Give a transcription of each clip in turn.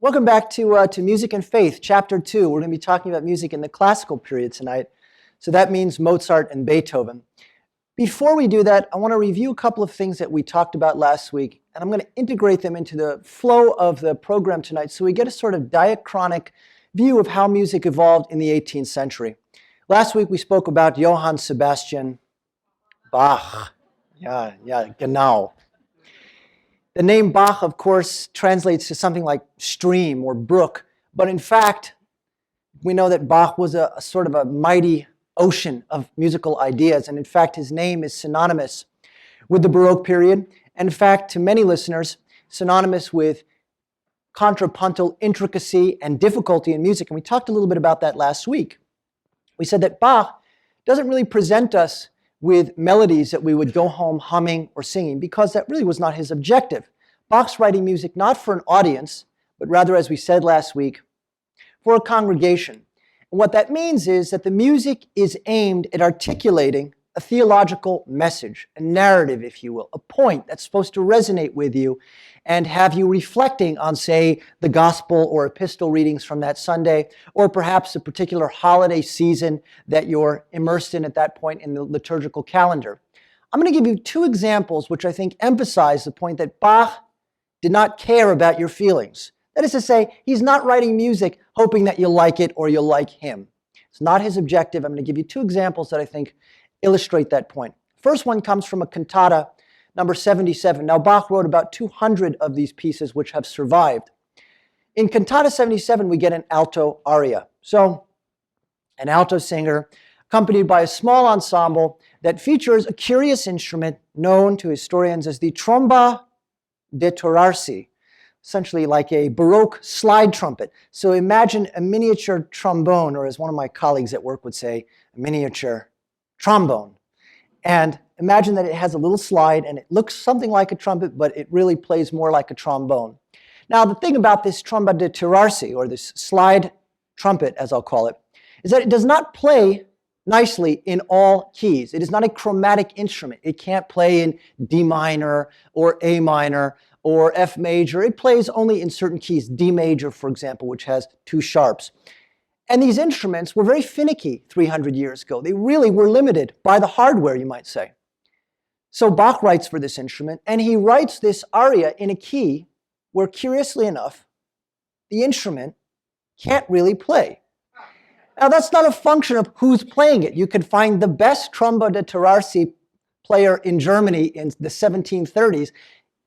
Welcome back to Music and Faith, Chapter 2. We're going to be talking about music in the classical period tonight. So that means Mozart and Beethoven. Before we do that, I want to review a couple of things that we talked about last week, and I'm going to integrate them into the flow of the program tonight so we get a sort of diachronic view of how music evolved in the 18th century. Last week we spoke about Johann Sebastian Bach. Yeah, genau. The name Bach, of course, translates to something like stream or brook, but in fact, we know that Bach was a sort of a mighty ocean of musical ideas, and in fact, his name is synonymous with the Baroque period, and in fact, to many listeners, synonymous with contrapuntal intricacy and difficulty in music, and we talked a little bit about that last week. We said that Bach doesn't really present us with melodies that we would go home humming or singing, because that really was not his objective. Bach's writing music not for an audience, but rather, as we said last week, for a congregation. And what that means is that the music is aimed at articulating a theological message, a narrative, if you will, a point that's supposed to resonate with you and have you reflecting on, say, the gospel or epistle readings from that Sunday, or perhaps a particular holiday season that you're immersed in at that point in the liturgical calendar. I'm going to give you two examples which I think emphasize the point that Bach did not care about your feelings. That is to say, he's not writing music hoping that you'll like it or you'll like him. It's not his objective. I'm going to give you two examples that I think illustrate that point. First one comes from a cantata, number 77. Now, Bach wrote about 200 of these pieces which have survived. In cantata 77, we get an alto aria. So, an alto singer accompanied by a small ensemble that features a curious instrument known to historians as the tromba de torarsi, essentially like a Baroque slide trumpet. So imagine a miniature trombone, or as one of my colleagues at work would say, a miniature trombone. And imagine that it has a little slide and it looks something like a trumpet, but it really plays more like a trombone. Now, the thing about this tromba de torarsi, or this slide trumpet, as I'll call it, is that it does not play nicely in all keys. It is not a chromatic instrument. It can't play in D minor or A minor or F major. It plays only in certain keys, D major, for example, which has two sharps. And these instruments were very finicky 300 years ago. They really were limited by the hardware, you might say. So Bach writes for this instrument, and he writes this aria in a key where, curiously enough, the instrument can't really play. Now, that's not a function of who's playing it. You could find the best tromba de torarsi player in Germany in the 1730s.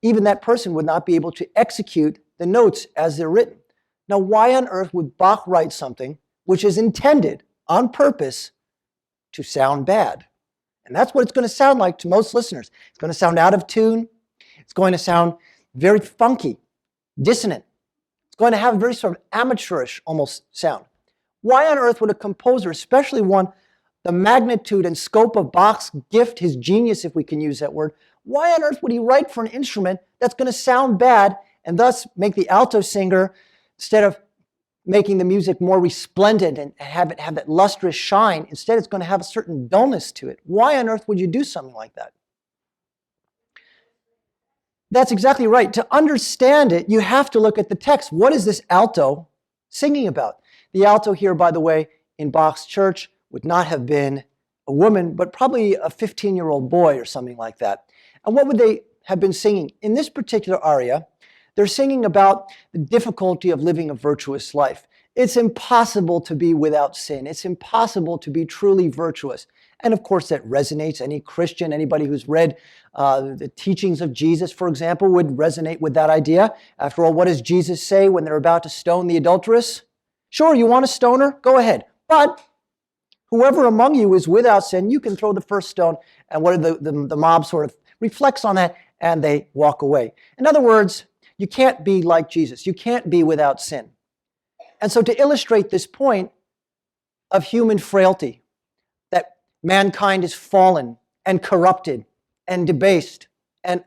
Even that person would not be able to execute the notes as they're written. Now, why on earth would Bach write something which is intended on purpose to sound bad? And that's what it's going to sound like to most listeners. It's going to sound out of tune. It's going to sound very funky, dissonant. It's going to have a very sort of amateurish almost sound. Why on earth would a composer, especially one, the magnitude and scope of Bach's gift, his genius, if we can use that word, why on earth would he write for an instrument that's going to sound bad and thus make the alto singer, instead of making the music more resplendent and have it have that lustrous shine, instead it's going to have a certain dullness to it? Why on earth would you do something like that? That's exactly right. To understand it, you have to look at the text. What is this alto singing about? The alto here, by the way, in Bach's church would not have been a woman, but probably a 15-year-old boy or something like that. And what would they have been singing? In this particular aria, they're singing about the difficulty of living a virtuous life. It's impossible to be without sin. It's impossible to be truly virtuous. And of course, that resonates. Any Christian, anybody who's read the teachings of Jesus, for example, would resonate with that idea. After all, what does Jesus say when they're about to stone the adulteress? Sure, you want to stone her? Go ahead. But whoever among you is without sin, you can throw the first stone. And what the mob sort of reflects on that, and they walk away. In other words, you can't be like Jesus. You can't be without sin. And so to illustrate this point of human frailty, that mankind is fallen and corrupted and debased and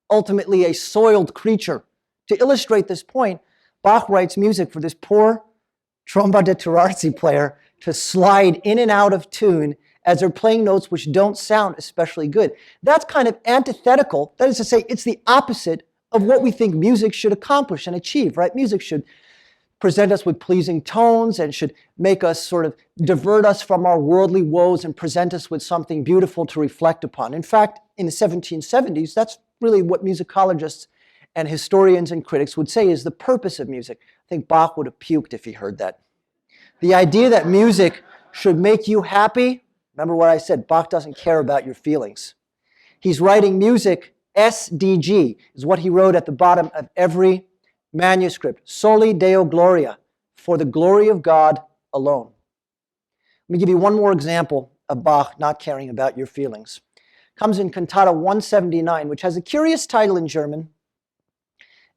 ultimately a soiled creature, to illustrate this point, Bach writes music for this poor tromba de torarsi player to slide in and out of tune as they're playing notes which don't sound especially good. That's kind of antithetical. That is to say, it's the opposite of what we think music should accomplish and achieve, right? Music should present us with pleasing tones and should make us sort of divert us from our worldly woes and present us with something beautiful to reflect upon. In fact, in the 1770s, that's really what musicologists and historians and critics would say is the purpose of music. I think Bach would have puked if he heard that. The idea that music should make you happy, remember what I said, Bach doesn't care about your feelings. He's writing music, SDG, is what he wrote at the bottom of every manuscript, Soli Deo Gloria, for the glory of God alone. Let me give you one more example of Bach not caring about your feelings. Comes in Cantata 179, which has a curious title in German.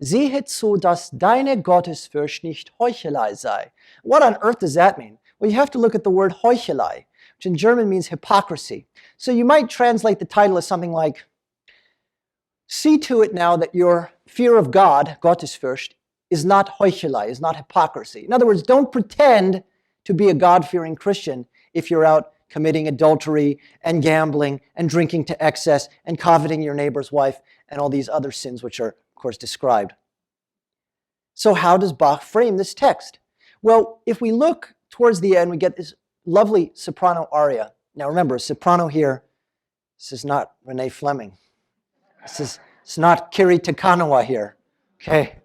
Siehe zu, dass deine Gottesfurcht nicht Heuchelei sei. What on earth does that mean? Well, you have to look at the word Heuchelei, which in German means hypocrisy. So you might translate the title as something like, see to it now that your fear of God, Gottesfurcht, is not Heuchelei, is not hypocrisy. In other words, don't pretend to be a God-fearing Christian if you're out committing adultery and gambling and drinking to excess and coveting your neighbor's wife and all these other sins which are, of course, described. So how does Bach frame this text? Well, if we look towards the end, we get this lovely soprano aria. Now remember, a soprano here, this is not Renee Fleming. It's not Kiri Takanawa here, okay?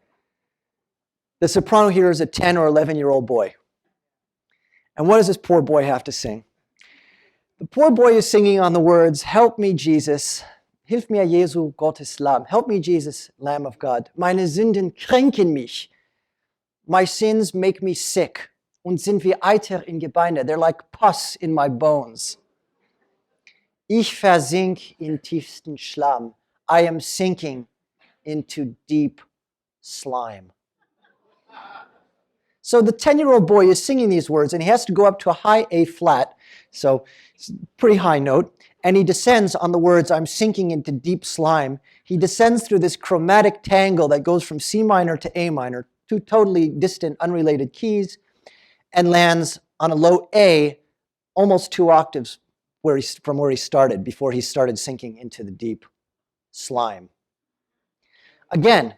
The soprano here is a 10 or 11-year-old boy. And what does this poor boy have to sing? The poor boy is singing on the words, help me, Jesus, hilf mir, Jesu, Gottes Lamm. Help me, Jesus, Lamb of God. Meine Sünden kränken mich. My sins make me sick. Und sind wie Eiter in Gebeine. They're like pus in my bones. Ich versink in tiefsten Schlamm. I am sinking into deep slime. So the 10-year-old boy is singing these words, and he has to go up to a high A flat, so it's a pretty high note, and he descends on the words, I'm sinking into deep slime. He descends through this chromatic tangle that goes from C minor to A minor, two totally distant, unrelated keys, and lands on a low A, almost 2 octaves from where he started, before he started sinking into the deep slime. Again,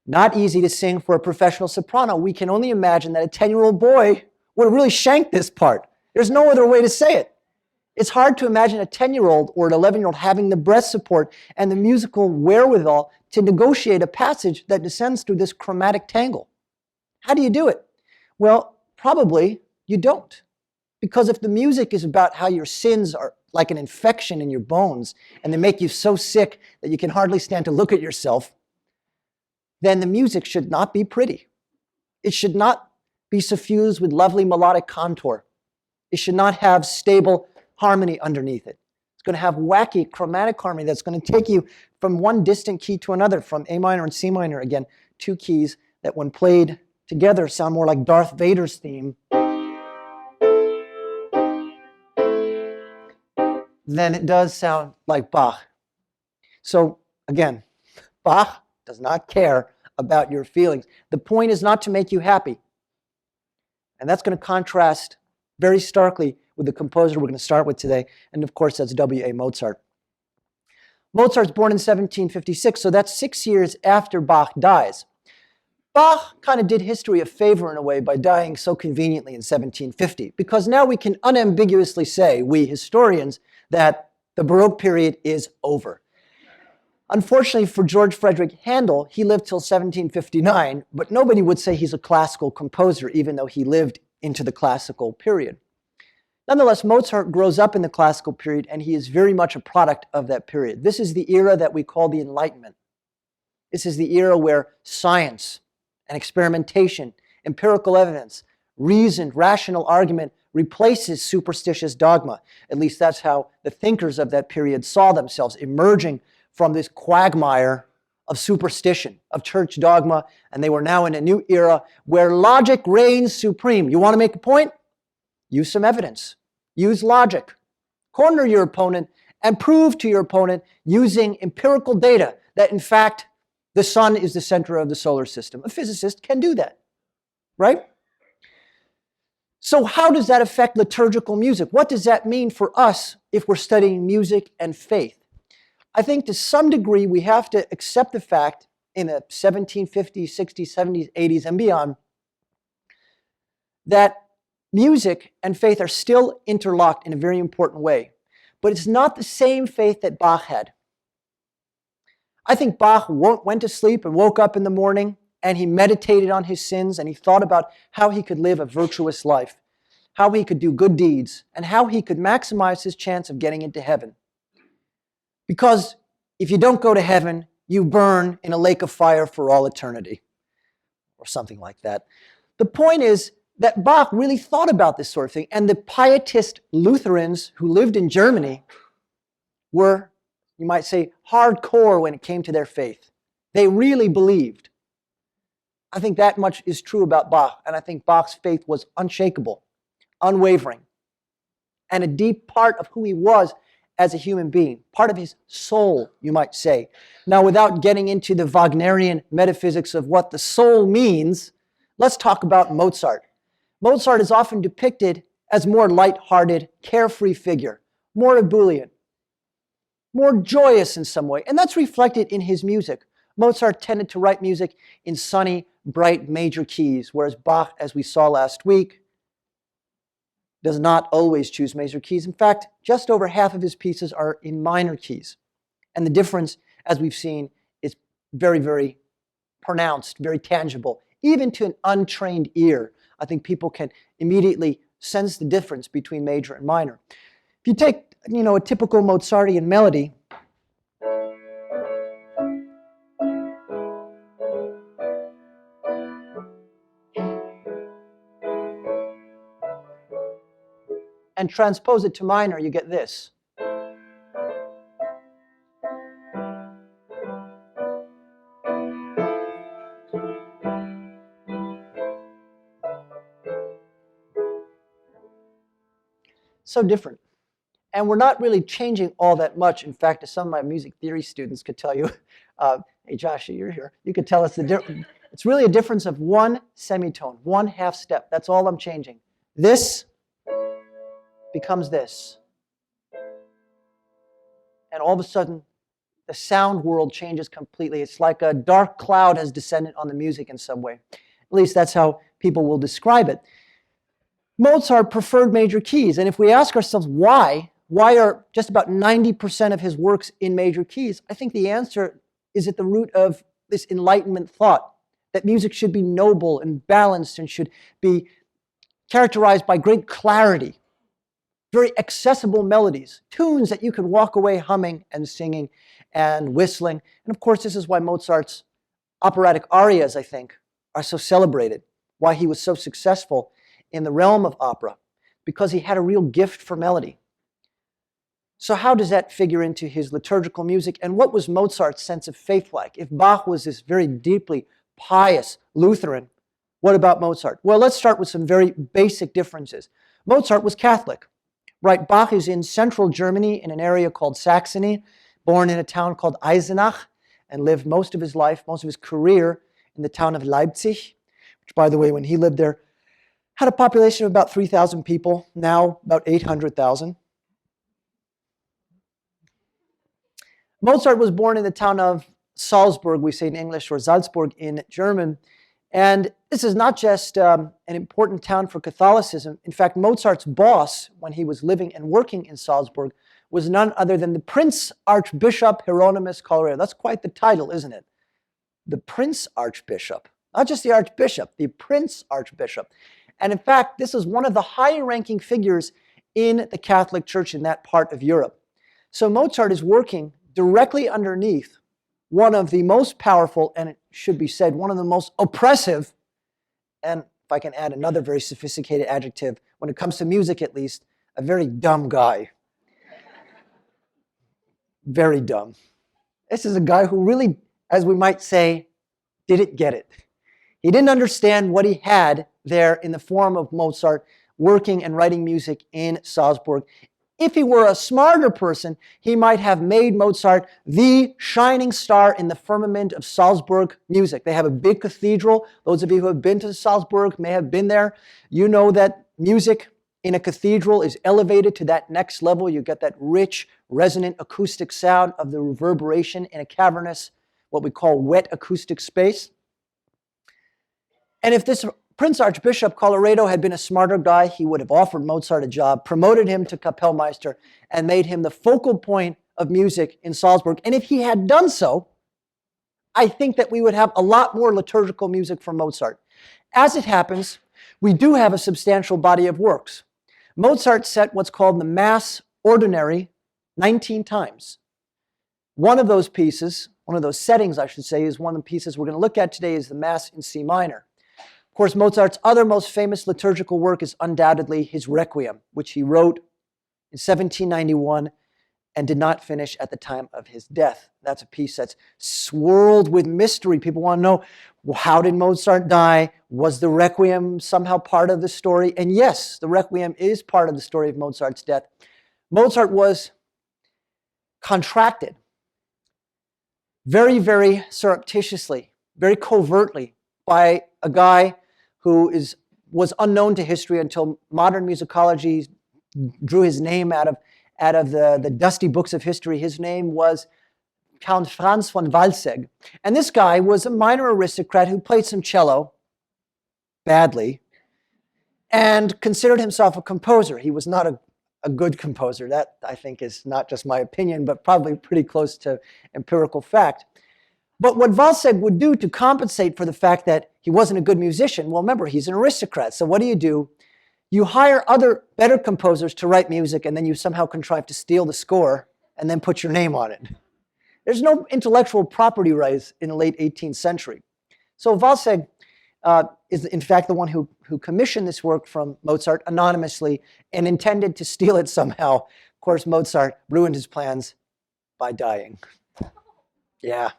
not easy to sing for a professional soprano. We can only imagine that a 10-year-old boy would have really shanked this part. There's no other way to say it. It's hard to imagine a 10-year-old or an 11-year-old having the breath support and the musical wherewithal to negotiate a passage that descends through this chromatic tangle. How do you do it? Well, probably you don't. Because if the music is about how your sins are like an infection in your bones and they make you so sick that you can hardly stand to look at yourself, then the music should not be pretty. It should not be suffused with lovely melodic contour. It should not have stable harmony underneath it. It's going to have wacky chromatic harmony that's going to take you from one distant key to another, from A minor and C minor, again, 2 keys that when played together sound more like Darth Vader's theme than it does sound like Bach. So again, Bach does not care about your feelings. The point is not to make you happy. And that's going to contrast very starkly with the composer we're going to start with today. And of course, that's W.A. Mozart. Mozart's born in 1756, so that's 6 years after Bach dies. Bach kind of did history a favor in a way by dying so conveniently in 1750, because now we can unambiguously say, we historians, that the Baroque period is over. Unfortunately for George Frederick Handel, he lived till 1759, but nobody would say he's a classical composer, even though he lived into the classical period. Nonetheless, Mozart grows up in the classical period, and he is very much a product of that period. This is the era that we call the Enlightenment. This is the era where science and experimentation, empirical evidence, reasoned, rational argument replaces superstitious dogma. At least that's how the thinkers of that period saw themselves, emerging from this quagmire of superstition, of church dogma, and they were now in a new era where logic reigns supreme. You want to make a point? Use some evidence. Use logic. Corner your opponent and prove to your opponent using empirical data that, in fact, the sun is the center of the solar system. A physicist can do that, right? So how does that affect liturgical music? What does that mean for us if we're studying music and faith? I think to some degree we have to accept the fact in the 1750s, 60s, 70s, 80s, and beyond that music and faith are still interlocked in a very important way. But it's not the same faith that Bach had. I think Bach went to sleep and woke up in the morning and he meditated on his sins and he thought about how he could live a virtuous life, how he could do good deeds, and how he could maximize his chance of getting into heaven. Because if you don't go to heaven, you burn in a lake of fire for all eternity, or something like that. The point is that Bach really thought about this sort of thing, and the pietist Lutherans who lived in Germany were, you might say, hardcore when it came to their faith. They really believed. I think that much is true about Bach, and I think Bach's faith was unshakable, unwavering, and a deep part of who he was as a human being, part of his soul, you might say. Now, without getting into the Wagnerian metaphysics of what the soul means, let's talk about Mozart. Mozart is often depicted as more light-hearted, carefree figure, more ebullient, more joyous in some way, and that's reflected in his music. Mozart tended to write music in sunny, bright major keys, whereas Bach, as we saw last week, does not always choose major keys. In fact, just over half of his pieces are in minor keys. And the difference, as we've seen, is very, very pronounced, very tangible. Even to an untrained ear, I think people can immediately sense the difference between major and minor. If you take, a typical Mozartian melody, and transpose it to minor, you get this. So different. And we're not really changing all that much. In fact, as some of my music theory students could tell you, hey Josh, you're here, you could tell us the difference. It's really a difference of one semitone, one half step. That's all I'm changing. This becomes this. And all of a sudden, the sound world changes completely. It's like a dark cloud has descended on the music in some way. At least that's how people will describe it. Mozart preferred major keys, and if we ask ourselves why are just about 90% of his works in major keys, I think the answer is at the root of this Enlightenment thought, that music should be noble and balanced and should be characterized by great clarity, very accessible melodies, tunes that you could walk away humming and singing and whistling. And of course, this is why Mozart's operatic arias, I think, are so celebrated, why he was so successful in the realm of opera, because he had a real gift for melody. So how does that figure into his liturgical music? And what was Mozart's sense of faith like? If Bach was this very deeply pious Lutheran, what about Mozart? Well, let's start with some very basic differences. Mozart was Catholic, right? Bach is in central Germany in an area called Saxony, born in a town called Eisenach, and lived most of his life, most of his career in the town of Leipzig, which, by the way, when he lived there, had a population of about 3,000 people, now about 800,000. Mozart was born in the town of Salzburg, we say in English, or Salzburg in German. And this is not just an important town for Catholicism. In fact, Mozart's boss, when he was living and working in Salzburg, was none other than the Prince Archbishop Hieronymus Coleraine. That's quite the title, isn't it? The Prince Archbishop. Not just the Archbishop, the Prince Archbishop. And in fact, this is one of the higher-ranking figures in the Catholic Church in that part of Europe. So Mozart is working directly underneath one of the most powerful, and it should be said, one of the most oppressive, and if I can add another very sophisticated adjective, when it comes to music at least, a very dumb guy. Very dumb. This is a guy who really, as we might say, didn't get it. He didn't understand what he had there in the form of Mozart working and writing music in Salzburg. If he were a smarter person, he might have made Mozart the shining star in the firmament of Salzburg music. They have a big cathedral. Those of you who have been to Salzburg may have been there. You know that music in a cathedral is elevated to that next level. You get that rich, resonant acoustic sound of the reverberation in a cavernous, what we call wet acoustic space. And if this Prince Archbishop Colloredo had been a smarter guy. He would have offered Mozart a job, promoted him to Kapellmeister, and made him the focal point of music in Salzburg. And if he had done so, I think that we would have a lot more liturgical music from Mozart. As it happens, we do have a substantial body of works. Mozart set what's called the Mass Ordinary 19 times. One of those pieces, one of those settings, I should say, is one of the pieces we're going to look at today is the Mass in C minor. Of course, Mozart's other most famous liturgical work is undoubtedly his Requiem, which he wrote in 1791 and did not finish at the time of his death. That's a piece that's swirled with mystery. People want to know, well, how did Mozart die? Was the Requiem somehow part of the story? And yes, the Requiem is part of the story of Mozart's death. Mozart was contracted very, very surreptitiously, very covertly by a guy who was unknown to history until modern musicology drew his name out of the dusty books of history. His name was Count Franz von Walsegg. And this guy was a minor aristocrat who played some cello badly and considered himself a composer. He was not a good composer. That, I think, is not just my opinion, but probably pretty close to empirical fact. But what Walsegg would do to compensate for the fact that he wasn't a good musician, well, remember, he's an aristocrat. So what do? You hire other better composers to write music, and then you somehow contrive to steal the score and then put your name on it. There's no intellectual property rights in the late 18th century. So Walsegg is, in fact, the one who commissioned this work from Mozart anonymously and intended to steal it somehow. Of course, Mozart ruined his plans by dying. Yeah.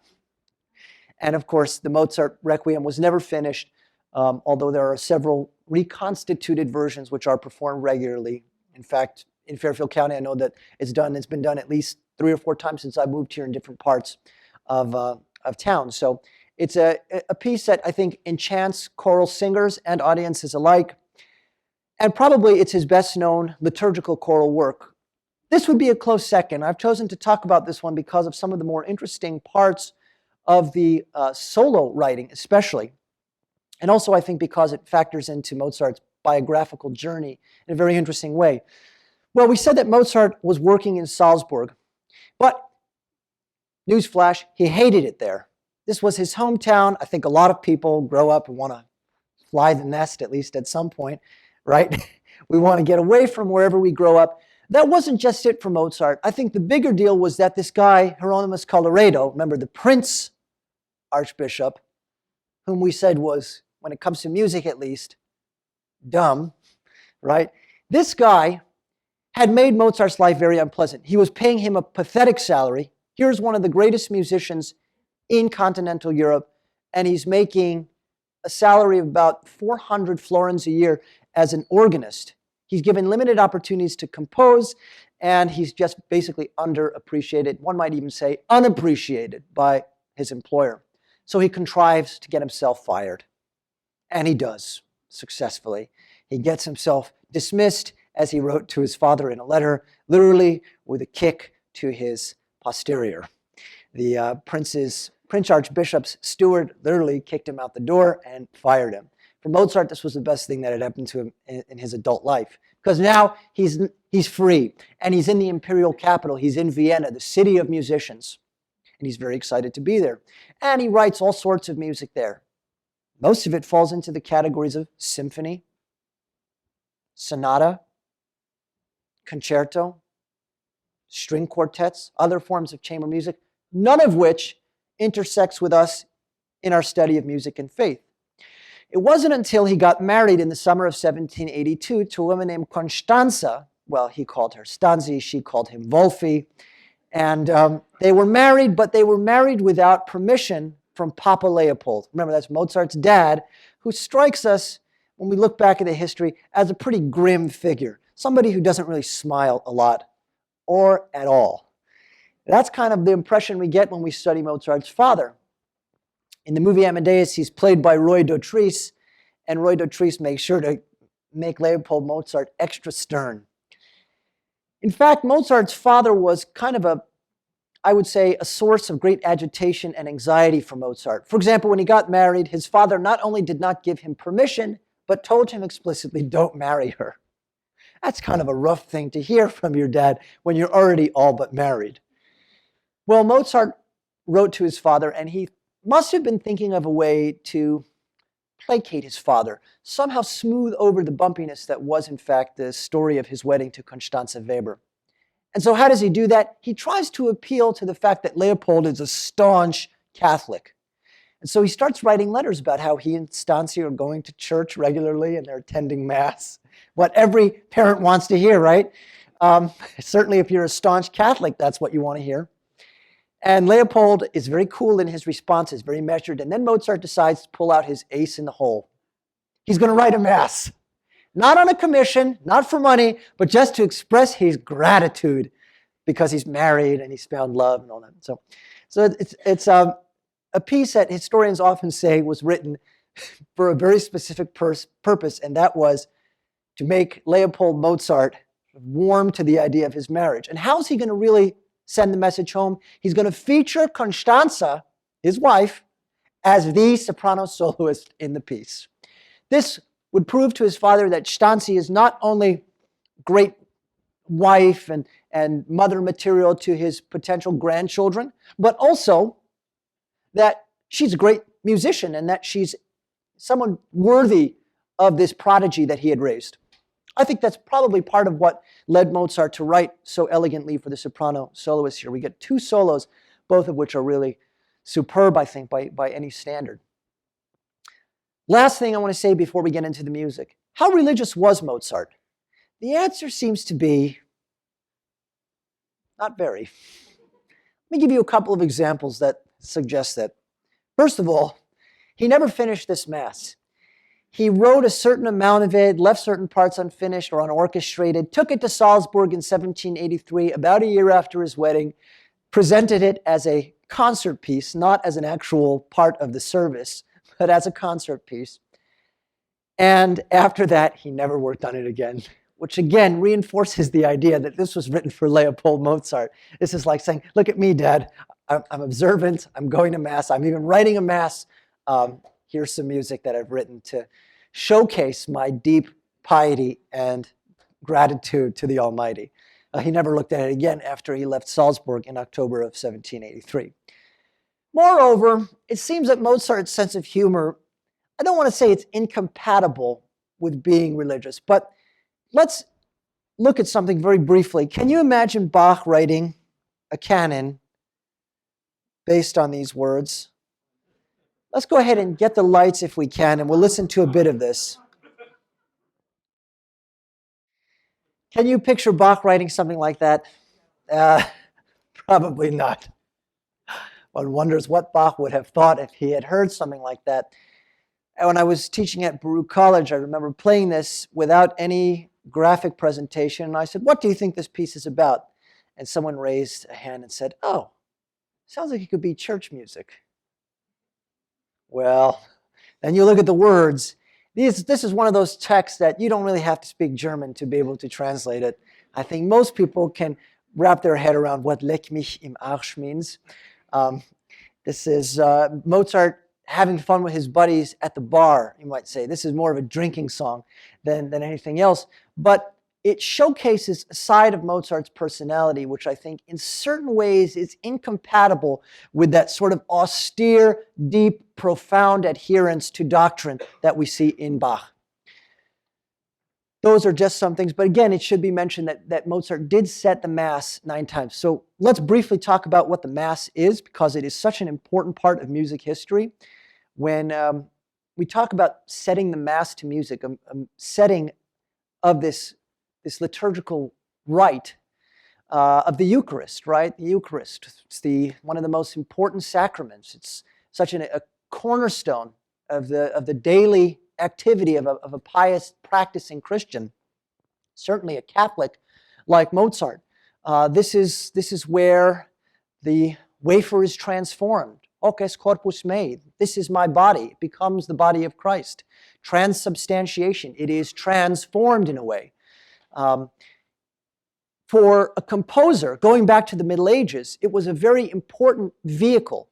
And of course, the Mozart Requiem was never finished, although there are several reconstituted versions which are performed regularly. In fact, in Fairfield County, I know that it's been done at least 3 or 4 times since I moved here in different parts of town. So it's a piece that I think enchants choral singers and audiences alike. And probably it's his best known liturgical choral work. This would be a close second. I've chosen to talk about this one because of some of the more interesting parts of the solo writing especially. And also I think because it factors into Mozart's biographical journey in a very interesting way. Well, we said that Mozart was working in Salzburg, but newsflash, he hated it there. This was his hometown. I think a lot of people grow up and want to fly the nest, at least at some point, right? We want to get away from wherever we grow up. That wasn't just it for Mozart. I think the bigger deal was that this guy, Hieronymus Colloredo, remember the Prince Archbishop, whom we said was, when it comes to music at least, dumb, right? This guy had made Mozart's life very unpleasant. He was paying him a pathetic salary. Here's one of the greatest musicians in continental Europe, and he's making a salary of about 400 florins a year as an organist. He's given limited opportunities to compose, and he's just basically underappreciated, one might even say unappreciated by his employer. So he contrives to get himself fired. And he does, successfully. He gets himself dismissed, as he wrote to his father in a letter, literally with a kick to his posterior. The Prince Archbishop's steward literally kicked him out the door and fired him. For Mozart, this was the best thing that had happened to him in his adult life, because now he's free, and he's in the imperial capital. He's in Vienna, the city of musicians, and he's very excited to be there. And he writes all sorts of music there. Most of it falls into the categories of symphony, sonata, concerto, string quartets, other forms of chamber music, none of which intersects with us in our study of music and faith. It wasn't until he got married in the summer of 1782 to a woman named Constanza. Well, he called her Stanzi, she called him Wolfi. And they were married, but they were married without permission from Papa Leopold. Remember, that's Mozart's dad, who strikes us, when we look back at the history, as a pretty grim figure. Somebody who doesn't really smile a lot, or at all. That's kind of the impression we get when we study Mozart's father. In the movie Amadeus, he's played by Roy Dotrice, and Roy Dotrice makes sure to make Leopold Mozart extra stern. In fact, Mozart's father was kind of I would say, a source of great agitation and anxiety for Mozart. For example, when he got married, his father not only did not give him permission but told him explicitly, don't marry her. That's kind of a rough thing to hear from your dad when you're already all but married. Well, Mozart wrote to his father, and he must have been thinking of a way to placate his father, somehow smooth over the bumpiness that was, in fact, the story of his wedding to Constanze Weber. And so how does he do that? He tries to appeal to the fact that Leopold is a staunch Catholic. And so he starts writing letters about how he and Stanzi are going to church regularly and they're attending Mass. What every parent wants to hear, right? Certainly if you're a staunch Catholic, that's what you want to hear. And Leopold is very cool in his responses, very measured. And then Mozart decides to pull out his ace in the hole. He's going to write a Mass. Not on a commission, not for money, but just to express his gratitude because he's married and he's found love and all that. So it's a piece that historians often say was written for a very specific purpose, and that was to make Leopold Mozart warm to the idea of his marriage. And how is he going to really send the message home? He's going to feature Constanze, his wife, as the soprano soloist in the piece. This would prove to his father that Stanzi is not only great wife and mother material to his potential grandchildren, but also that she's a great musician and that she's someone worthy of this prodigy that he had raised. I think that's probably part of what led Mozart to write so elegantly for the soprano soloist here. We get two solos, both of which are really superb, I think, by any standard. Last thing I want to say before we get into the music. How religious was Mozart? The answer seems to be not very. Let me give you a couple of examples that suggest that. First of all, he never finished this Mass. He wrote a certain amount of it, left certain parts unfinished or unorchestrated, took it to Salzburg in 1783, about a year after his wedding, presented it as a concert piece, not as an actual part of the service, but as a concert piece. And after that, he never worked on it again, which again reinforces the idea that this was written for Leopold Mozart. This is like saying, look at me, Dad. I'm observant. I'm going to Mass. I'm even writing a Mass. Here's some music that I've written to showcase my deep piety and gratitude to the Almighty. He never looked at it again after he left Salzburg in October of 1783. Moreover, it seems that Mozart's sense of humor, I don't want to say it's incompatible with being religious, but let's look at something very briefly. Can you imagine Bach writing a canon based on these words? Let's go ahead and get the lights if we can, and we'll listen to a bit of this. Can you picture Bach writing something like that? Probably not. One wonders what Bach would have thought if he had heard something like that. And when I was teaching at Baruch College, I remember playing this without any graphic presentation, and I said, what do you think this piece is about? And someone raised a hand and said, oh, sounds like it could be church music. Well, then you look at the words. This is one of those texts that you don't really have to speak German to be able to translate it. I think most people can wrap their head around what Leck mich im Arsch means. This is Mozart having fun with his buddies at the bar, you might say. This is more of a drinking song than anything else. But it showcases a side of Mozart's personality, which I think in certain ways is incompatible with that sort of austere, deep, profound adherence to doctrine that we see in Bach. Those are just some things, but again, it should be mentioned that Mozart did set the Mass 9 times. So let's briefly talk about what the Mass is, because it is such an important part of music history. When we talk about setting the Mass to music, a setting of this liturgical rite of the Eucharist, right? The Eucharist, it's one of the most important sacraments. It's such a cornerstone of the daily activity of a pious practicing Christian, certainly a Catholic like Mozart. This is where the wafer is transformed. Hoc est corpus mei. This is my body. It becomes the body of Christ. Transubstantiation. It is transformed in a way. For a composer, going back to the Middle Ages, it was a very important vehicle.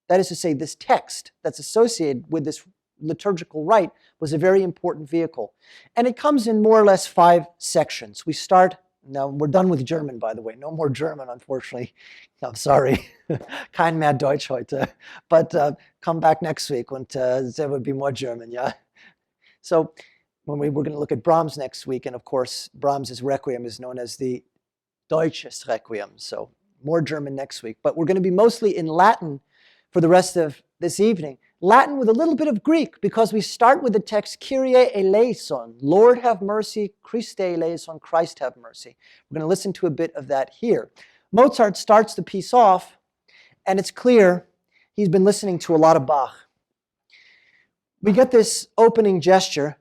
That is to say, this text that's associated with this liturgical rite was a very important vehicle. And it comes in more or less 5 sections. We start, now we're done with German, by the way. No more German, unfortunately. I'm sorry. Kein mehr Deutsch heute. But come back next week and there will be more German, yeah? So we're going to look at Brahms next week. And of course, Brahms' Requiem is known as the Deutsches Requiem. So more German next week. But we're going to be mostly in Latin for the rest of this evening. Latin with a little bit of Greek, because we start with the text Kyrie eleison, Lord have mercy, Christe eleison, Christ have mercy. We're going to listen to a bit of that here. Mozart starts the piece off, and it's clear he's been listening to a lot of Bach. We get this opening gesture.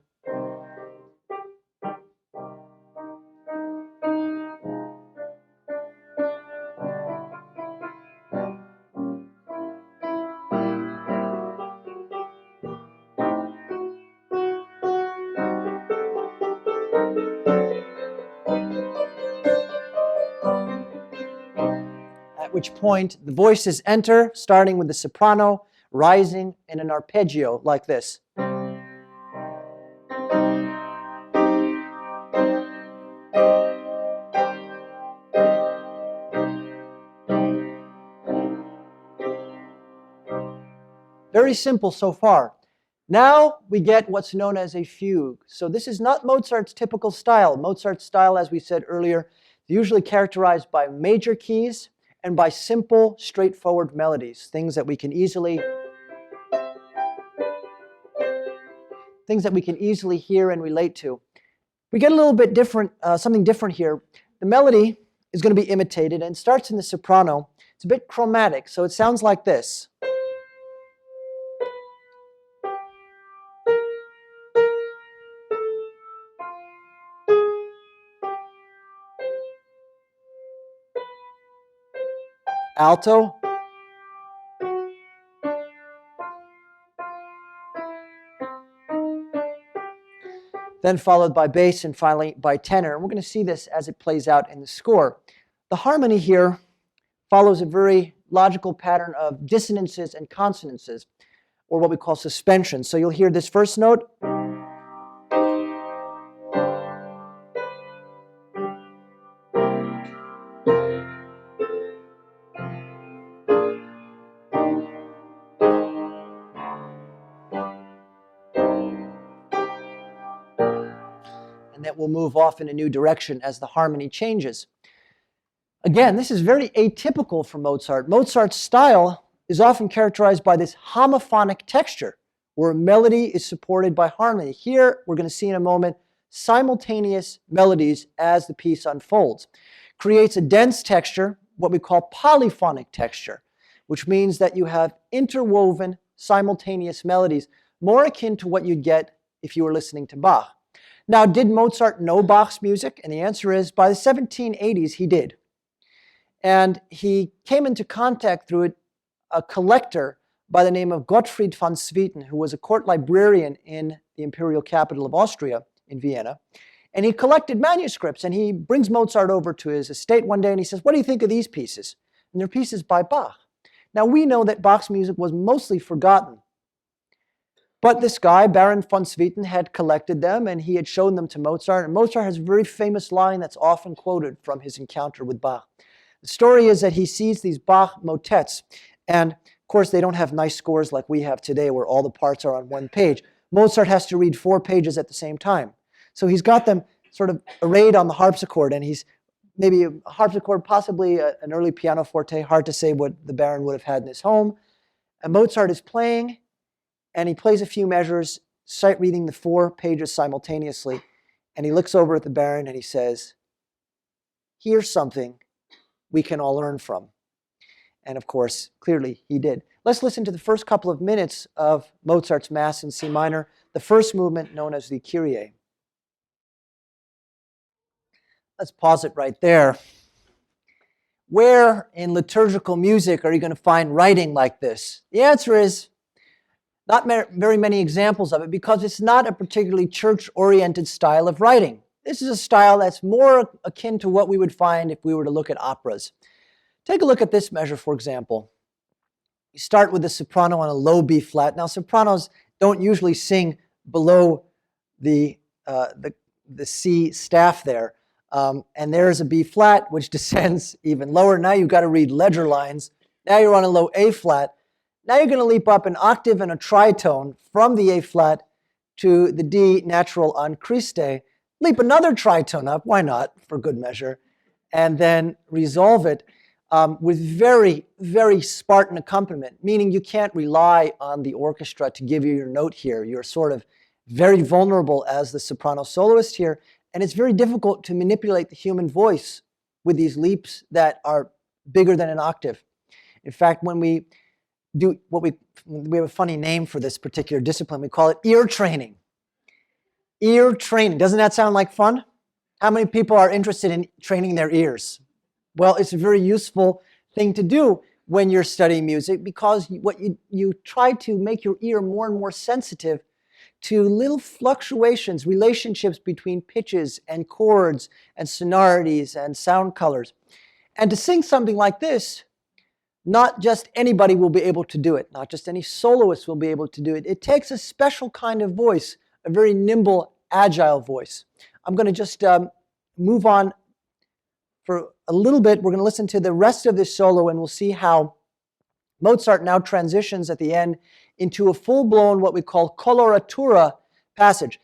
At which point the voices enter, starting with the soprano, rising in an arpeggio like this. Very simple so far. Now we get what's known as a fugue. So this is not Mozart's typical style. Mozart's style, as we said earlier, is usually characterized by major keys and by simple, straightforward melodies, things that we can easily hear and relate to. We get a little bit different, something different here. The melody is going to be imitated and starts in the soprano. It's a bit chromatic, so it sounds like this. Alto. Then followed by bass and finally by tenor. And we're going to see this as it plays out in the score. The harmony here follows a very logical pattern of dissonances and consonances, or what we call suspension. So you'll hear this first note. And that will move off in a new direction as the harmony changes. Again, this is very atypical for Mozart. Mozart's style is often characterized by this homophonic texture, where melody is supported by harmony. Here, we're going to see in a moment simultaneous melodies as the piece unfolds. Creates a dense texture, what we call polyphonic texture, which means that you have interwoven simultaneous melodies, more akin to what you'd get if you were listening to Bach. Now, did Mozart know Bach's music? And the answer is, by the 1780s, he did. And he came into contact through a collector by the name of Gottfried von Swieten, who was a court librarian in the imperial capital of Austria, in Vienna. And he collected manuscripts, and he brings Mozart over to his estate one day, and he says, "What do you think of these pieces?" And they're pieces by Bach. Now, we know that Bach's music was mostly forgotten. But this guy, Baron von Swieten, had collected them, and he had shown them to Mozart. And Mozart has a very famous line that's often quoted from his encounter with Bach. The story is that he sees these Bach motets, and of course they don't have nice scores like we have today where all the parts are on one page. Mozart has to read 4 pages at the same time. So he's got them sort of arrayed on the harpsichord, and he's maybe a harpsichord, possibly an early pianoforte, hard to say what the Baron would have had in his home. And Mozart is playing, and he plays a few measures, sight reading the 4 pages simultaneously, and he looks over at the Baron and he says, "Here's something we can all learn from." And of course, clearly he did. Let's listen to the first couple of minutes of Mozart's Mass in C minor, the first movement known as the Kyrie. Let's pause it right there. Where in liturgical music are you going to find writing like this? The answer is not very many examples of it, because it's not a particularly church-oriented style of writing. This is a style that's more akin to what we would find if we were to look at operas. Take a look at this measure, for example. You start with the soprano on a low B flat. Now, sopranos don't usually sing below the C staff there. And there's a B flat, which descends even lower. Now you've got to read ledger lines. Now you're on a low A flat. Now you're going to leap up an octave and a tritone from the A flat to the D natural on Christe. Leap another tritone up, why not, for good measure, and then resolve it with very, very Spartan accompaniment, meaning you can't rely on the orchestra to give you your note here. You're sort of very vulnerable as the soprano soloist here, and it's very difficult to manipulate the human voice with these leaps that are bigger than an octave. In fact, when we do what we have a funny name for this particular discipline, we call it ear training. Ear training, doesn't that sound like fun? How many people are interested in training their ears? Well, it's a very useful thing to do when you're studying music, because what you try to make your ear more and more sensitive to little fluctuations, relationships between pitches and chords and sonorities and sound colors. And to sing something like this, not just anybody will be able to do it. Not just any soloist will be able to do it. It takes a special kind of voice, a very nimble, agile voice. I'm going to just move on for a little bit. We're going to listen to the rest of this solo, and we'll see how Mozart now transitions at the end into a full-blown, what we call coloratura passage.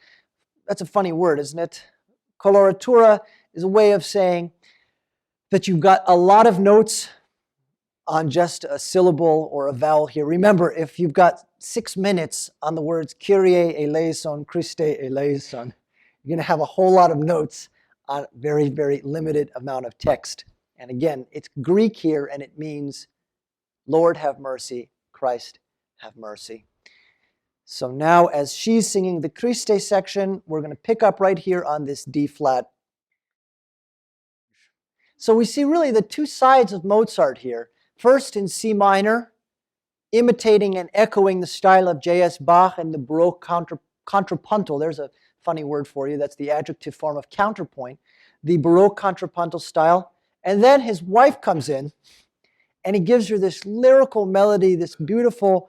That's a funny word, isn't it? Coloratura is a way of saying that you've got a lot of notes on just a syllable or a vowel here. Remember, if you've got 6 minutes on the words Kyrie eleison, Christe eleison, you're going to have a whole lot of notes on a very, very limited amount of text. And again, it's Greek here, and it means, Lord have mercy, Christ have mercy. So now, as she's singing the Christe section, we're going to pick up right here on this D flat. So we see really the two sides of Mozart here. First in C minor, imitating and echoing the style of J.S. Bach and the Baroque contrapuntal. There's a funny word for you. That's the adjective form of counterpoint. The Baroque contrapuntal style. And then his wife comes in, and he gives her this lyrical melody, this beautiful,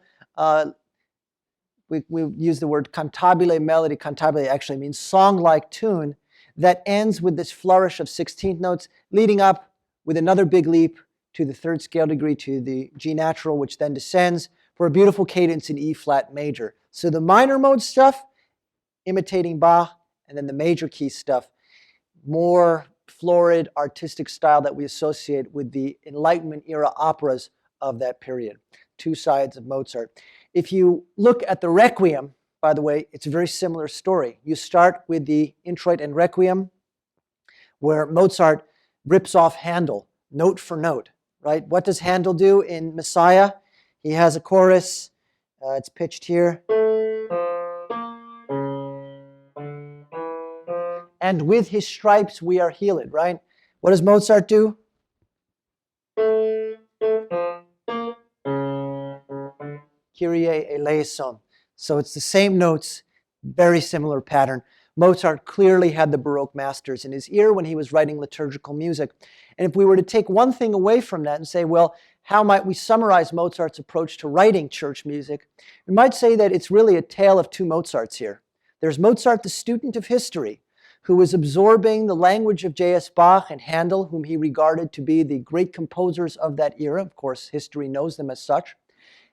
we use the word cantabile melody. Cantabile actually means song-like tune that ends with this flourish of 16th notes, leading up with another big leap to the third scale degree, to the G natural, which then descends for a beautiful cadence in E flat major. So the minor mode stuff, imitating Bach, and then the major key stuff, more florid artistic style that we associate with the Enlightenment era operas of that period. Two sides of Mozart. If you look at the Requiem, by the way, it's a very similar story. You start with the Introit and Requiem, where Mozart rips off Handel, note for note. Right? What does Handel do in Messiah? He has a chorus. It's pitched here. And with his stripes we are healed, right? What does Mozart do? Kyrie eleison. So it's the same notes, very similar pattern. Mozart clearly had the Baroque masters in his ear when he was writing liturgical music. And if we were to take one thing away from that and say, well, how might we summarize Mozart's approach to writing church music? We might say that it's really a tale of two Mozarts here. There's Mozart, the student of history, who was absorbing the language of J.S. Bach and Handel, whom he regarded to be the great composers of that era. Of course, history knows them as such.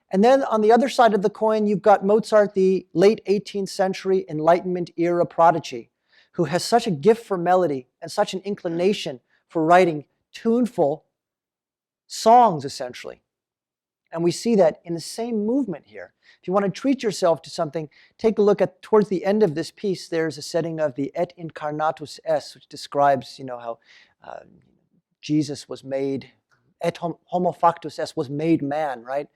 And then on the other side of the coin, you've got Mozart, the late 18th century Enlightenment era prodigy, who has such a gift for melody and such an inclination for writing tuneful songs, essentially. And we see that in the same movement here. If you want to treat yourself to something, take a look at, towards the end of this piece, there's a setting of the Et Incarnatus Es, which describes, how Jesus was made, Et Homo Factus Es was made man, right?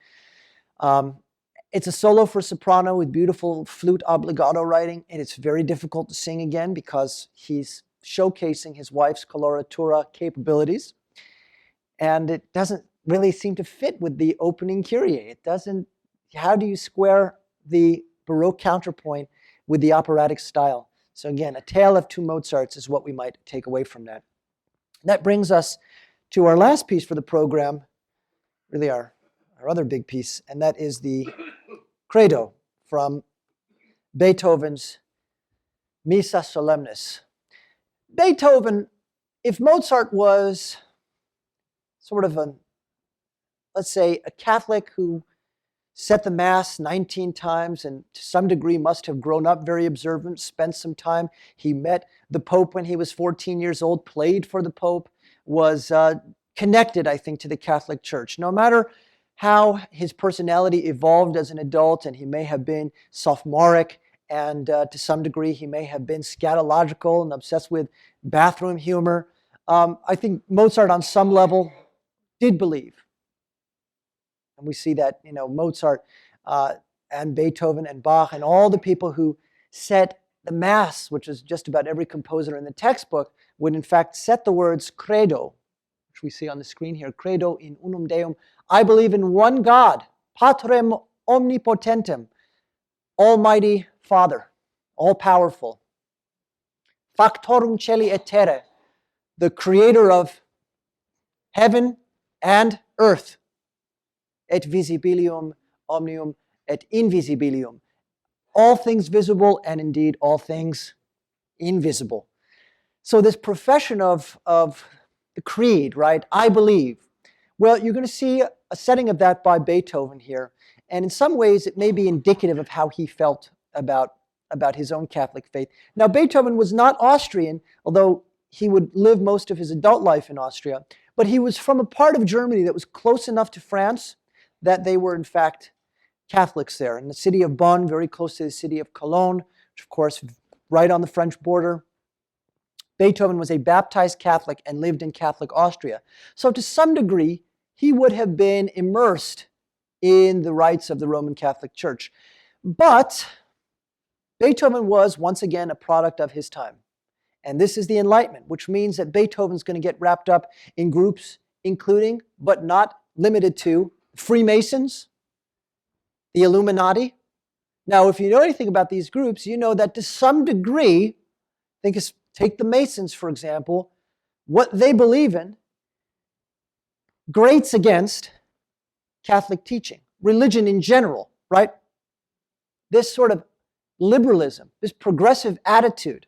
It's a solo for soprano with beautiful flute obligato writing, and it's very difficult to sing again because he's showcasing his wife's coloratura capabilities. And it doesn't really seem to fit with the opening Kyrie. It doesn't, how do you square the Baroque counterpoint with the operatic style? So again, a tale of two Mozarts is what we might take away from that. And that brings us to our last piece for the program, really our other big piece, and that is the Cradle from Beethoven's Missa Solemnis. Beethoven, if Mozart was sort of let's say, a Catholic who said the Mass 19 times and to some degree must have grown up very observant, spent some time. He met the Pope when he was 14 years old, played for the Pope, was connected, I think, to the Catholic Church. No matter how his personality evolved as an adult, and he may have been sophomoric, and to some degree he may have been scatological and obsessed with bathroom humor, I think Mozart on some level did believe. And we see that, Mozart and Beethoven and Bach and all the people who set the Mass, which is just about every composer in the textbook, would in fact set the words credo, which we see on the screen here, credo in unum Deum. I believe in one God, Patrem omnipotentem, Almighty Father, all-powerful. Factorum celi et terre, the creator of heaven and earth. Et visibilium omnium et invisibilium. All things visible and indeed all things invisible. So this profession of the creed, right? I believe. Well, you're going to see a setting of that by Beethoven here. And in some ways, it may be indicative of how he felt about his own Catholic faith. Now, Beethoven was not Austrian, although he would live most of his adult life in Austria. But he was from a part of Germany that was close enough to France that they were, in fact, Catholics there. In the city of Bonn, very close to the city of Cologne, which, of course, right on the French border. Beethoven was a baptized Catholic and lived in Catholic Austria. So to some degree, he would have been immersed in the rites of the Roman Catholic Church. But Beethoven was, once again, a product of his time. And this is the Enlightenment, which means that Beethoven's going to get wrapped up in groups including, but not limited to, Freemasons, the Illuminati. Now, if you know anything about these groups, you know that to some degree, take the Masons, for example, what they believe in grates against Catholic teaching, religion in general, right? This sort of liberalism, this progressive attitude,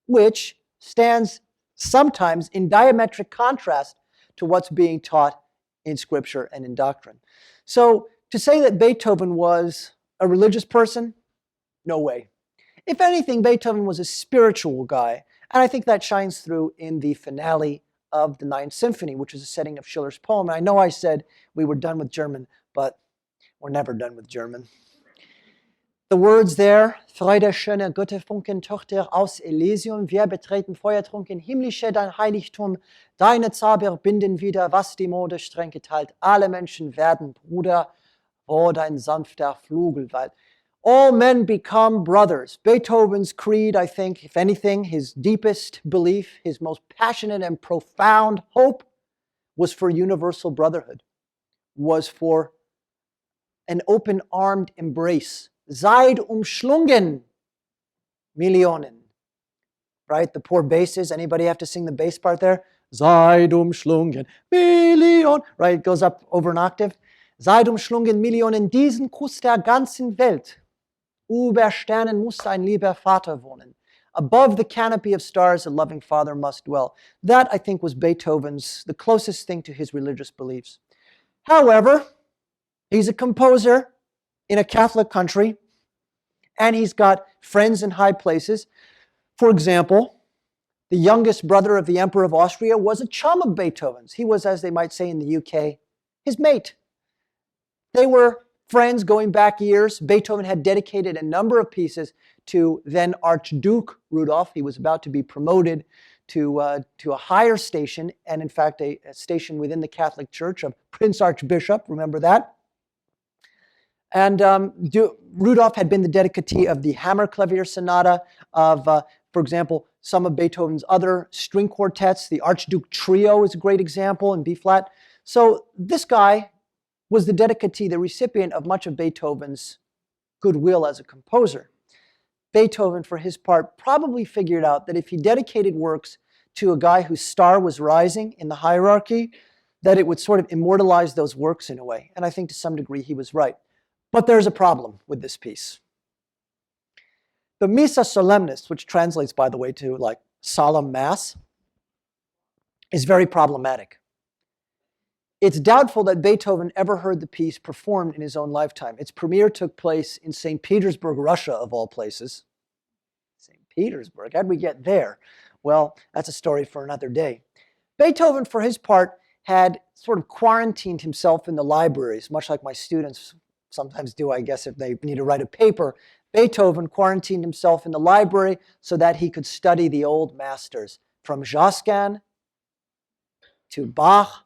which stands sometimes in diametric contrast to what's being taught in Scripture and in doctrine. So to say that Beethoven was a religious person, no way. If anything, Beethoven was a spiritual guy, and I think that shines through in the finale of the Ninth Symphony, which is a setting of Schiller's poem. And I know I said we were done with German, but we're never done with German. The words there, Freude, schöne Götterfunken, Tochter aus Elysium, wir betreten feuertrunken, himmlische dein Heiligtum, deine Zauber binden wieder, was die Mode streng geteilt, alle Menschen werden Bruder, oh dein sanfter Flugelwald. All men become brothers. Beethoven's creed, I think, if anything, his deepest belief, his most passionate and profound hope was for universal brotherhood, was for an open-armed embrace. Seid umschlungen, Millionen. Right? The poor basses. Anybody have to sing the bass part there? Seid umschlungen, Million. Right? It goes up over an octave. Seid umschlungen, Millionen, diesen Kuss der ganzen Welt. Über Sternen muss ein lieber Vater wohnen. Above the canopy of stars, a loving father must dwell. That, I think, was Beethoven's, the closest thing to his religious beliefs. However, he's a composer in a Catholic country, and he's got friends in high places. For example, the youngest brother of the Emperor of Austria was a chum of Beethoven's. He was, as they might say in the UK, his mate. They were friends going back years. Beethoven had dedicated a number of pieces to then Archduke Rudolf. He was about to be promoted to a higher station, and in fact a station within the Catholic Church of Prince Archbishop, remember that? And Rudolf had been the dedicatee of the Hammerklavier Sonata, of, for example, some of Beethoven's other string quartets. The Archduke Trio is a great example in B-flat. So this guy was the dedicatee, the recipient of much of Beethoven's goodwill as a composer. Beethoven, for his part, probably figured out that if he dedicated works to a guy whose star was rising in the hierarchy, that it would sort of immortalize those works in a way. And I think to some degree he was right. But there's a problem with this piece. The Missa Solemnis, which translates, by the way, to like solemn mass, is very problematic. It's doubtful that Beethoven ever heard the piece performed in his own lifetime. Its premiere took place in St. Petersburg, Russia, of all places. St. Petersburg, how'd we get there? Well, that's a story for another day. Beethoven, for his part, had sort of quarantined himself in the libraries, much like my students sometimes do, I guess, if they need to write a paper. Beethoven quarantined himself in the library so that he could study the old masters, from Josquin to Bach,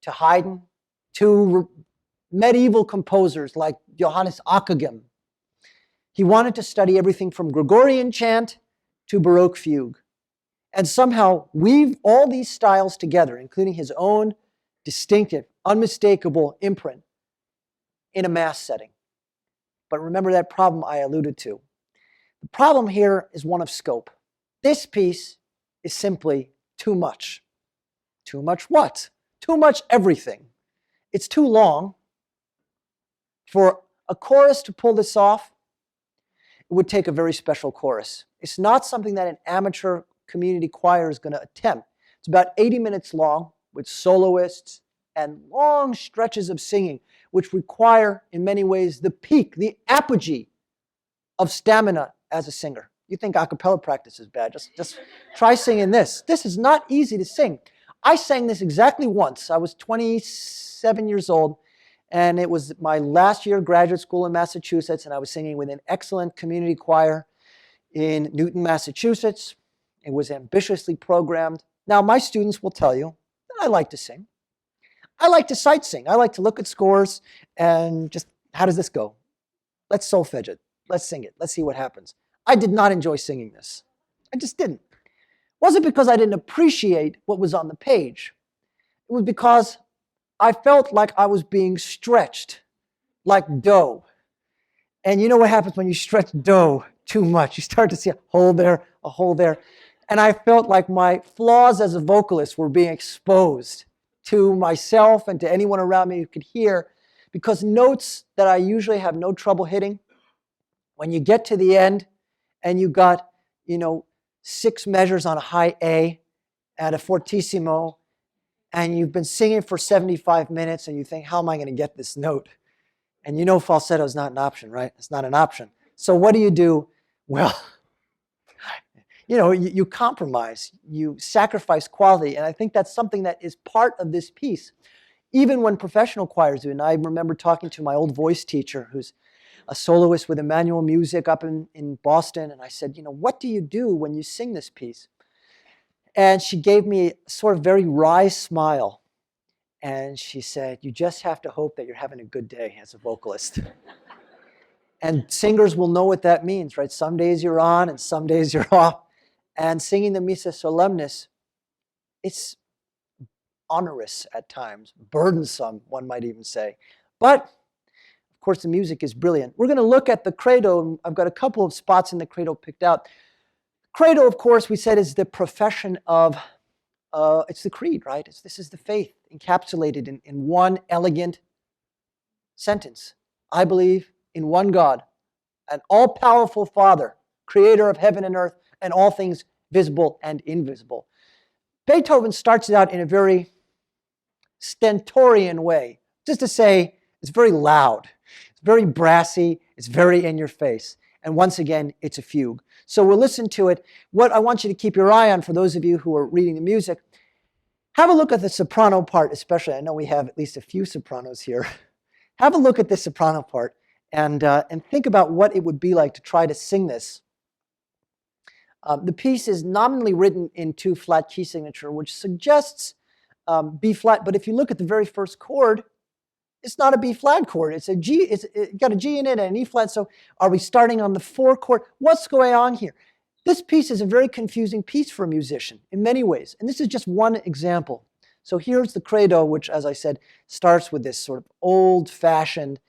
to Haydn, to medieval composers like Johannes Ockeghem. He wanted to study everything from Gregorian chant to Baroque fugue, and somehow weave all these styles together, including his own distinctive, unmistakable imprint in a mass setting. But remember that problem I alluded to. The problem here is one of scope. This piece is simply too much. Too much what? Too much everything. It's too long. For a chorus to pull this off, it would take a very special chorus. It's not something that an amateur community choir is going to attempt. It's about 80 minutes long with soloists and long stretches of singing, which require, in many ways, the peak, the apogee of stamina as a singer. You think a cappella practice is bad. Just try singing this. This is not easy to sing. I sang this exactly once. I was 27 years old, and it was my last year of graduate school in Massachusetts, and I was singing with an excellent community choir in Newton, Massachusetts. It was ambitiously programmed. Now, my students will tell you that I like to sing. I like to sight sing. I like to look at scores and just, how does this go? Let's solfege it. Let's sing it. Let's see what happens. I did not enjoy singing this. I just didn't. It wasn't because I didn't appreciate what was on the page. It was because I felt like I was being stretched like dough. And you know what happens when you stretch dough too much? You start to see a hole there, a hole there. And I felt like my flaws as a vocalist were being exposed to myself and to anyone around me who could hear, because notes that I usually have no trouble hitting, when you get to the end and you got, 6 measures on a high A and a fortissimo, and you've been singing for 75 minutes and you think, how am I going to get this note? And you know falsetto is not an option, right? It's not an option. So what do? Well, you compromise, you sacrifice quality, and I think that's something that is part of this piece, even when professional choirs do. And I remember talking to my old voice teacher, who's a soloist with Emmanuel Music up in Boston, and I said, what do you do when you sing this piece? And she gave me a sort of very wry smile, and she said, you just have to hope that you're having a good day as a vocalist. And singers will know what that means, right? Some days you're on and some days you're off. And singing the Missa Solemnis, it's onerous at times, burdensome, one might even say. But, of course, the music is brilliant. We're going to look at the Cradle. I've got a couple of spots in the Cradle picked out. Cradle, of course, we said is the profession of, it's the creed, right? This is the faith encapsulated in one elegant sentence. I believe in one God, an all-powerful Father, creator of heaven and earth, and all things visible and invisible. Beethoven starts it out in a very stentorian way, just to say it's very loud, it's very brassy, it's very in your face. And once again, it's a fugue. So we'll listen to it. What I want you to keep your eye on, for those of you who are reading the music, have a look at the soprano part especially. I know we have at least a few sopranos here. Have a look at the soprano part and think about what it would be like to try to sing this. The piece is nominally written in 2 flat key signature, which suggests B flat. But if you look at the very first chord, it's not a B flat chord. It's a G. It's got a G in it and an E flat. So are we starting on the 4 chord? What's going on here? This piece is a very confusing piece for a musician in many ways. And this is just one example. So here's the Cradle, which, as I said, starts with this sort of old-fashioned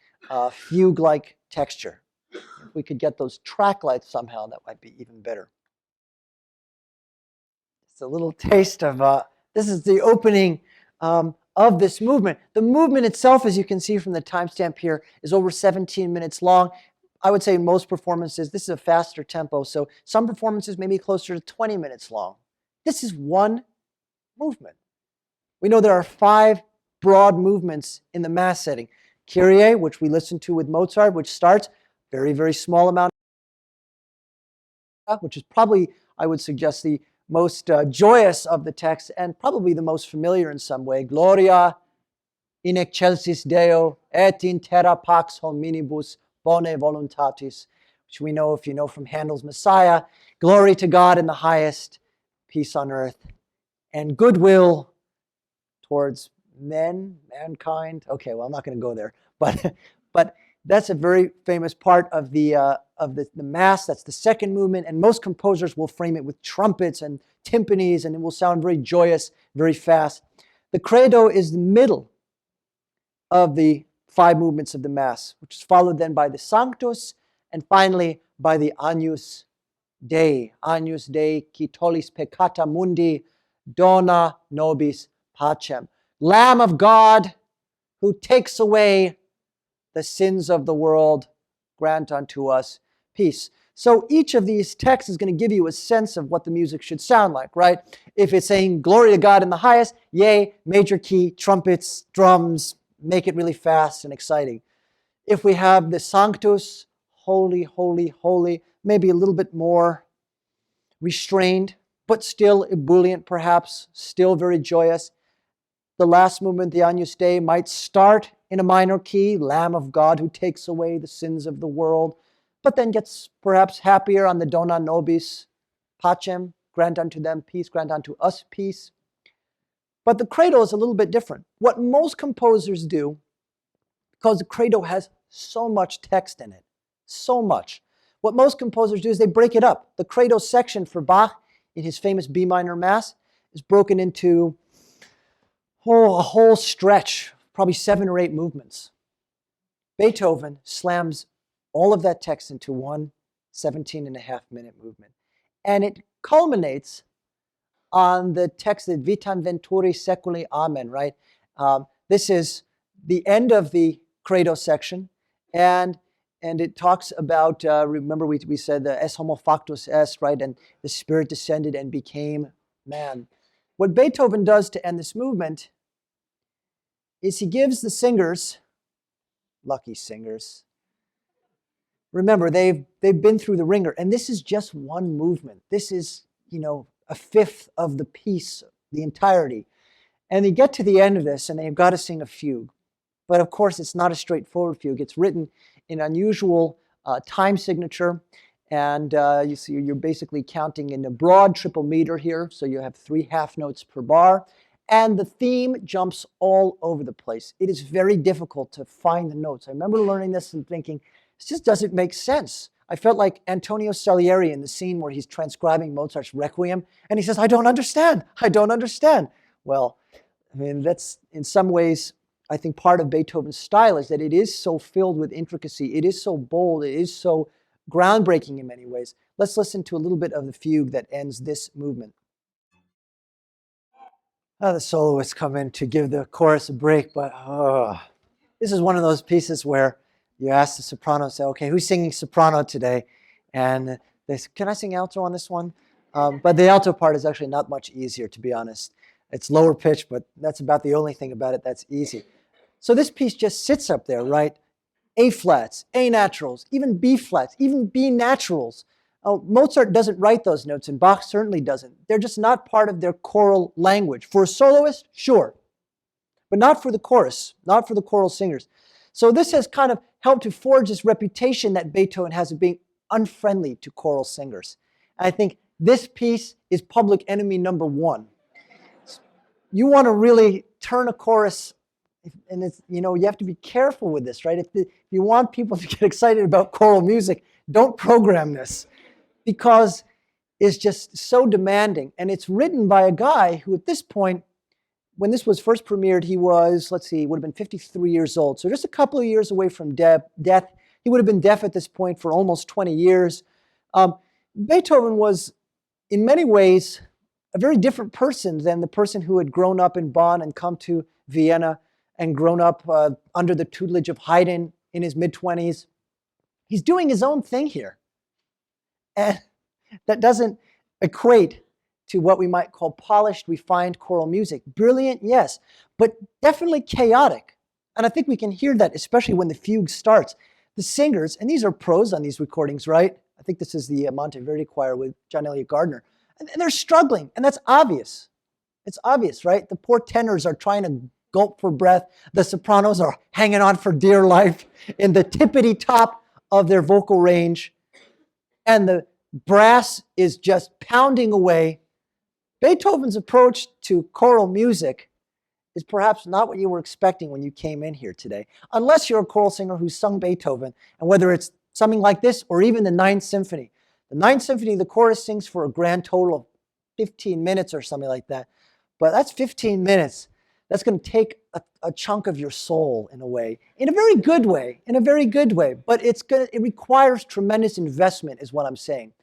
fugue-like texture. If we could get those track lights somehow, that might be even better. It's a little taste of, this is the opening of this movement. The movement itself, as you can see from the timestamp here, is over 17 minutes long. I would say in most performances, this is a faster tempo. So some performances may be closer to 20 minutes long. This is one movement. We know there are 5 broad movements in the Mass setting. Kyrie, which we listen to with Mozart, which starts very, very small amount, which is probably, I would suggest, the most joyous of the texts and probably the most familiar in some way. Gloria in excelsis Deo et in terra pax hominibus bone voluntatis, which we know, if you know from Handel's Messiah, glory to God in the highest, peace on earth, and goodwill towards mankind. Okay, well, I'm not going to go there, but that's a very famous part of the Mass. That's the second movement, and most composers will frame it with trumpets and timpanis, and it will sound very joyous, very fast. The Credo is the middle of the 5 movements of the Mass, which is followed then by the Sanctus, and finally by the Agnus Dei. Agnus Dei, qui tollis peccata mundi, dona nobis pacem. Lamb of God, who takes away the sins of the world, grant unto us peace. So each of these texts is going to give you a sense of what the music should sound like, right? If it's saying glory to God in the highest, yay, major key, trumpets, drums, make it really fast and exciting. If we have the Sanctus, holy, holy, holy, maybe a little bit more restrained, but still ebullient perhaps, still very joyous. The last movement, the Agnus Dei, might start in a minor key, Lamb of God who takes away the sins of the world, but then gets perhaps happier on the Dona Nobis Pacem, grant unto them peace, grant unto us peace. But the Credo is a little bit different. What most composers do, because the Credo has so much text in it, so much, what most composers do is they break it up. The Credo section for Bach in his famous B minor Mass is broken into a whole stretch, probably 7 or 8 movements. Beethoven slams all of that text into one 17.5-minute movement. And it culminates on the text that Vitam Venturi Seculi Amen, right? This is the end of the Credo section, and it talks about, remember we said the es homo factus est, right? And the Spirit descended and became man. What Beethoven does to end this movement is he gives the singers, lucky singers, remember they've been through the ringer, and this is just one movement. This is, a fifth of the piece, the entirety. And they get to the end of this and they've got to sing a fugue. But of course, it's not a straightforward fugue. It's written in unusual time signature. And you see, you're basically counting in a broad triple meter here. So you have 3 half notes per bar. And the theme jumps all over the place. It is very difficult to find the notes. I remember learning this and thinking, this just doesn't make sense. I felt like Antonio Salieri in the scene where he's transcribing Mozart's Requiem, and he says, I don't understand. Well, I mean, that's in some ways, I think part of Beethoven's style is that it is so filled with intricacy. It is so bold. It is so groundbreaking in many ways. Let's listen to a little bit of the fugue that ends this movement. The soloists come in to give the chorus a break, but this is one of those pieces where you ask the soprano, say, okay, who's singing soprano today? And they say, can I sing alto on this one? But the alto part is actually not much easier, to be honest. It's lower pitch, but that's about the only thing about it that's easy. So this piece just sits up there, right? A flats, A naturals, even B flats, even B naturals. Mozart doesn't write those notes, and Bach certainly doesn't. They're just not part of their choral language. For a soloist, sure, but not for the chorus, not for the choral singers. So this has kind of helped to forge this reputation that Beethoven has of being unfriendly to choral singers. And I think this piece is public enemy number 1. You want to really turn a chorus, and it's, you have to be careful with this, right? If you want people to get excited about choral music, don't program this, because it's just so demanding. And it's written by a guy who at this point, when this was first premiered, he was, would have been 53 years old. So just a couple of years away from death. He would have been deaf at this point for almost 20 years. Beethoven was, in many ways, a very different person than the person who had grown up in Bonn and come to Vienna and grown up under the tutelage of Haydn in his mid-20s. He's doing his own thing here. And that doesn't equate to what we might call polished, refined choral music. Brilliant, yes, but definitely chaotic. And I think we can hear that, especially when the fugue starts. The singers, and these are pros on these recordings, right? I think this is the Monteverdi choir with John Elliott Gardner. And they're struggling, and that's obvious. It's obvious, right? The poor tenors are trying to gulp for breath. The sopranos are hanging on for dear life in the tippity top of their vocal range. And the brass is just pounding away. Beethoven's approach to choral music is perhaps not what you were expecting when you came in here today, unless you're a choral singer who's sung Beethoven, and whether it's something like this or even the Ninth Symphony. The Ninth Symphony, the chorus sings for a grand total of 15 minutes or something like that. But that's 15 minutes. That's going to take a chunk of your soul in a way, in a very good way, But it requires tremendous investment is what I'm saying.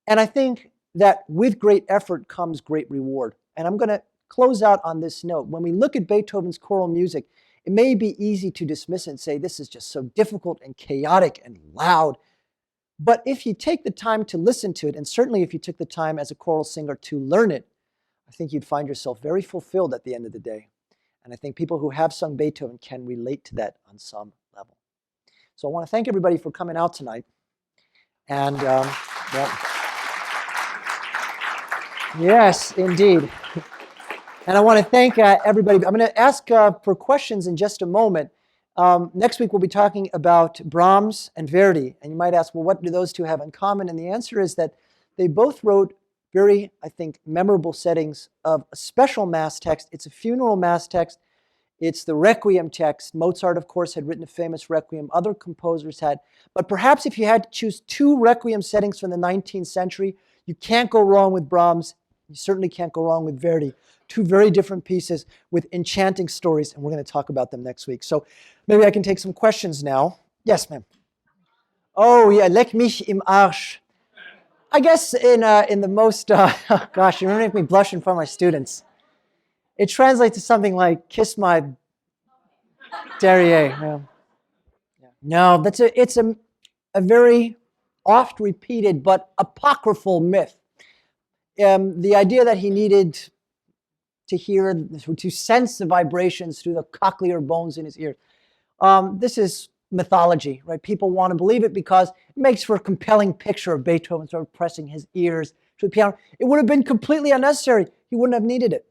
And I think that with great effort comes great reward. And I'm going to close out on this note. When we look at Beethoven's choral music, it may be easy to dismiss it and say this is just so difficult and chaotic and loud. But if you take the time to listen to it, and certainly if you took the time as a choral singer to learn it, I think you'd find yourself very fulfilled at the end of the day. And I think people who have sung Beethoven can relate to that on some level. So I want to thank everybody for coming out tonight. And yes, indeed. And I want to thank everybody. I'm going to ask for questions in just a moment. Next week, we'll be talking about Brahms and Verdi. And you might ask, well, what do those two have in common? And the answer is that they both wrote very, I think, memorable settings of a special Mass text. It's a funeral Mass text. It's the Requiem text. Mozart, of course, had written a famous Requiem. Other composers had. But perhaps if you had to choose two Requiem settings from the 19th century, you can't go wrong with Brahms. You certainly can't go wrong with Verdi. Two very different pieces with enchanting stories, and we're going to talk about them next week. So maybe I can take some questions now. Yes, ma'am. Oh, yeah, leck mich im Arsch. I guess in the most, gosh, you're going to make me blush in front of my students. It translates to something like, kiss my derriere. Yeah. No, it's a very oft-repeated but apocryphal myth. The idea that he needed to hear, to sense the vibrations through the cochlear bones in his ears. This is mythology, right? People want to believe it because it makes for a compelling picture of Beethoven sort of pressing his ears to the piano. It would have been completely unnecessary. He wouldn't have needed it.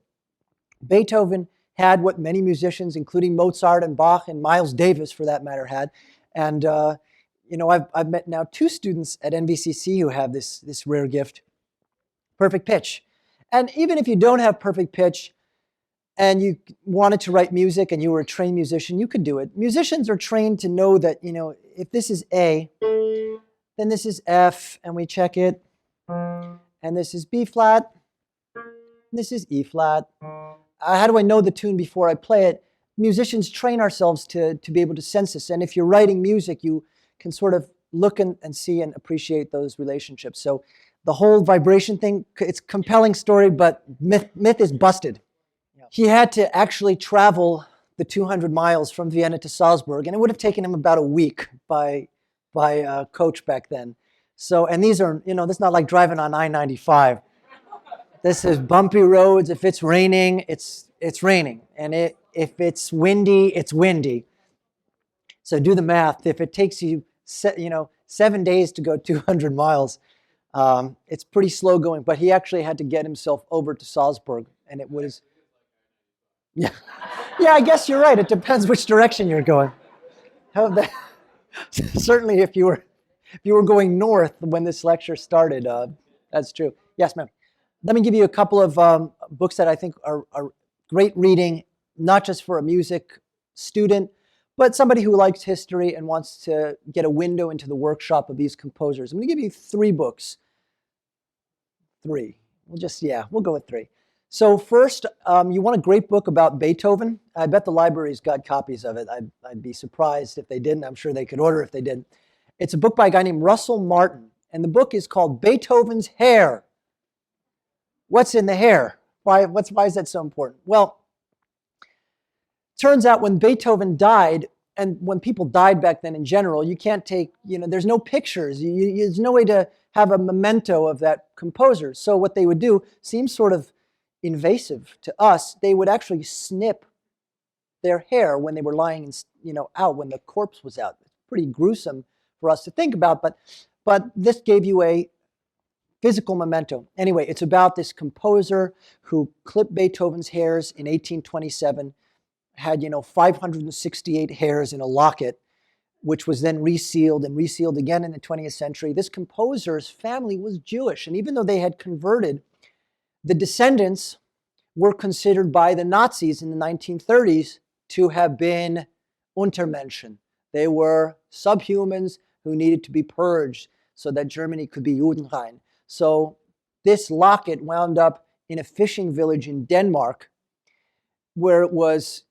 Beethoven had what many musicians, including Mozart and Bach and Miles Davis, for that matter, had. And I've met now two students at NVCC who have this rare gift, perfect pitch. And even if you don't have perfect pitch and you wanted to write music and you were a trained musician, you could do it. Musicians are trained to know that, if this is A, then this is F, and we check it. And this is B flat, and this is E flat. How do I know the tune before I play it? Musicians train ourselves to be able to sense this. And if you're writing music, you can sort of look and see and appreciate those relationships. So the whole vibration thing, it's a compelling story, but myth is busted. Yeah. He had to actually travel the 200 miles from Vienna to Salzburg, and it would have taken him about a week by coach back then. So, and these are, this is not like driving on I-95. This is bumpy roads. If it's raining, it's raining. And if it's windy, it's windy. So do the math. If it takes you, 7 days to go 200 miles, it's pretty slow going, but he actually had to get himself over to Salzburg, and it was, yeah, I guess you're right. It depends which direction you're going. Certainly, if you were going north when this lecture started, that's true. Yes, ma'am. Let me give you a couple of books that I think are great reading, not just for a music student, but somebody who likes history and wants to get a window into the workshop of these composers. I'm going to give you 3 books. 3. We'll go with 3. So first, you want a great book about Beethoven? I bet the library's got copies of it. I'd be surprised if they didn't. I'm sure they could order if they didn't. It's a book by a guy named Russell Martin, and the book is called Beethoven's Hair. What's in the hair? Why is that so important? Well, turns out when Beethoven died, and when people died back then in general, you can't take, there's no pictures. There's no way to have a memento of that composer. So what they would do seems sort of invasive to us. They would actually snip their hair when they were lying, out, when the corpse was out. It's pretty gruesome for us to think about, but this gave you a physical memento. Anyway, it's about this composer who clipped Beethoven's hairs in 1827, had 568 hairs in a locket, which was then resealed and resealed again in the 20th century. This composer's family was Jewish, and even though they had converted, the descendants were considered by the Nazis in the 1930s to have been Untermenschen. They were subhumans who needed to be purged so that Germany could be Judenrein. So this locket wound up in a fishing village in Denmark, where it was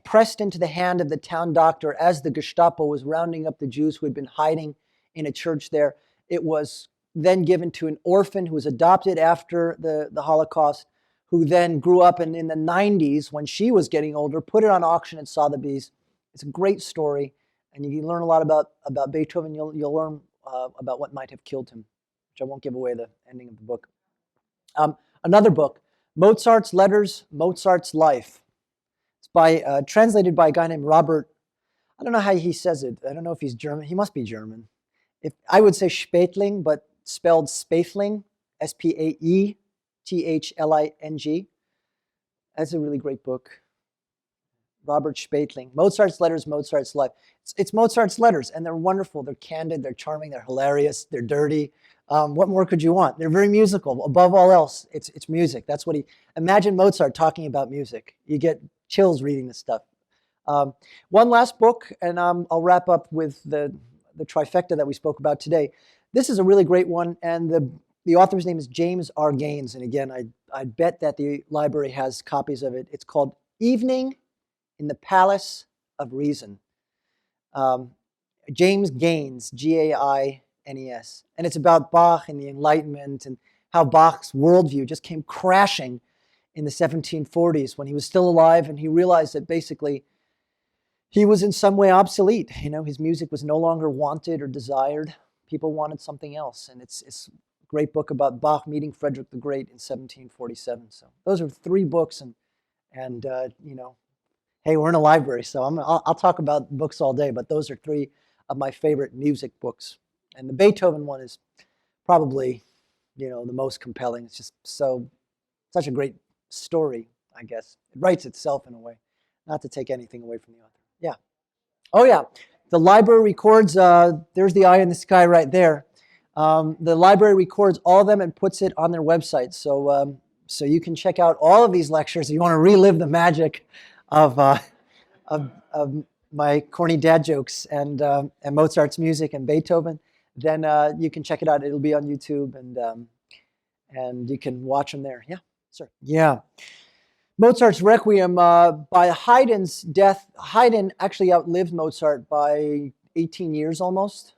pressed into the hand of the town doctor as the Gestapo was rounding up the Jews who had been hiding in a church there. It was then given to an orphan who was adopted after the Holocaust, who then grew up in the 90s, when she was getting older, put it on auction at Sotheby's. It's a great story, and you can learn a lot about Beethoven. You'll learn about what might have killed him, which I won't give away the ending of the book. Another book, Mozart's Letters, Mozart's Life. It's translated by a guy named Robert. I don't know how he says it. I don't know if he's German. He must be German. I would say Spätling, but spelled Spaethling, Spaethling. That's a really great book. Robert Spätling. Mozart's Letters, Mozart's Life. It's Mozart's letters, and they're wonderful. They're candid, they're charming, they're hilarious, they're dirty. What more could you want? They're very musical. Above all else, it's music. That's what imagine Mozart talking about music. You get chills reading this stuff. One last book, and I'll wrap up with the trifecta that we spoke about today. This is a really great one, and the author's name is James R. Gaines, and again, I bet that the library has copies of it. It's called Evening in the Palace of Reason. James Gaines, Gaines, and it's about Bach and the Enlightenment and how Bach's worldview just came crashing in the 1740s when he was still alive, and he realized that basically he was in some way obsolete. His music was no longer wanted or desired. People wanted something else, and it's a great book about Bach meeting Frederick the Great in 1747. So those are 3 books, and hey, we're in a library, so I'll talk about books all day, but those are 3 of my favorite music books. And the Beethoven one is probably, the most compelling. It's just such a great story, I guess. It writes itself in a way, not to take anything away from the author. Yeah. Oh, yeah. The library records, there's the eye in the sky right there. The library records all of them and puts it on their website. So you can check out all of these lectures if you want to relive the magic of my corny dad jokes and Mozart's music and Beethoven. Then you can check it out. It'll be on YouTube, and you can watch them there. Yeah, sir. Yeah. Mozart's Requiem, by Haydn's death, Haydn actually outlived Mozart by 18 years almost.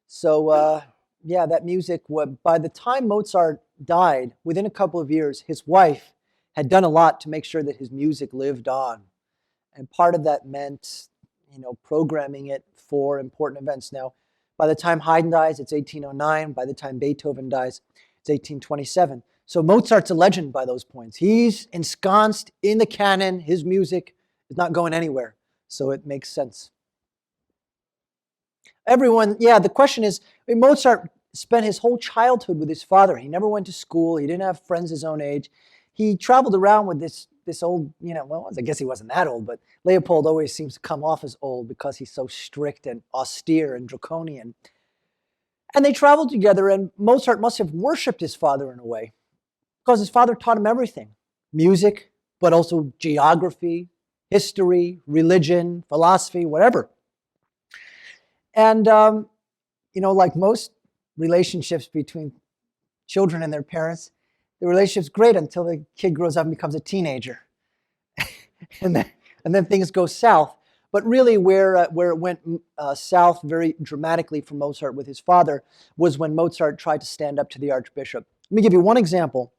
So yeah, that music, by the time Mozart died, within a couple of years, his wife had done a lot to make sure that his music lived on. And part of that meant, programming it for important events. Now, by the time Haydn dies, it's 1809. By the time Beethoven dies, it's 1827. So Mozart's a legend by those points. He's ensconced in the canon. His music is not going anywhere. So it makes sense. The question is, Mozart spent his whole childhood with his father. He never went to school. He didn't have friends his own age. He traveled around with this old, I guess he wasn't that old, but Leopold always seems to come off as old because he's so strict and austere and draconian. And they traveled together, and Mozart must have worshipped his father in a way, because his father taught him everything. Music, but also geography, history, religion, philosophy, whatever. And, like most relationships between children and their parents, the relationship's great until the kid grows up and becomes a teenager. and then things go south. But really where it went south very dramatically for Mozart with his father was when Mozart tried to stand up to the archbishop. Let me give you one example.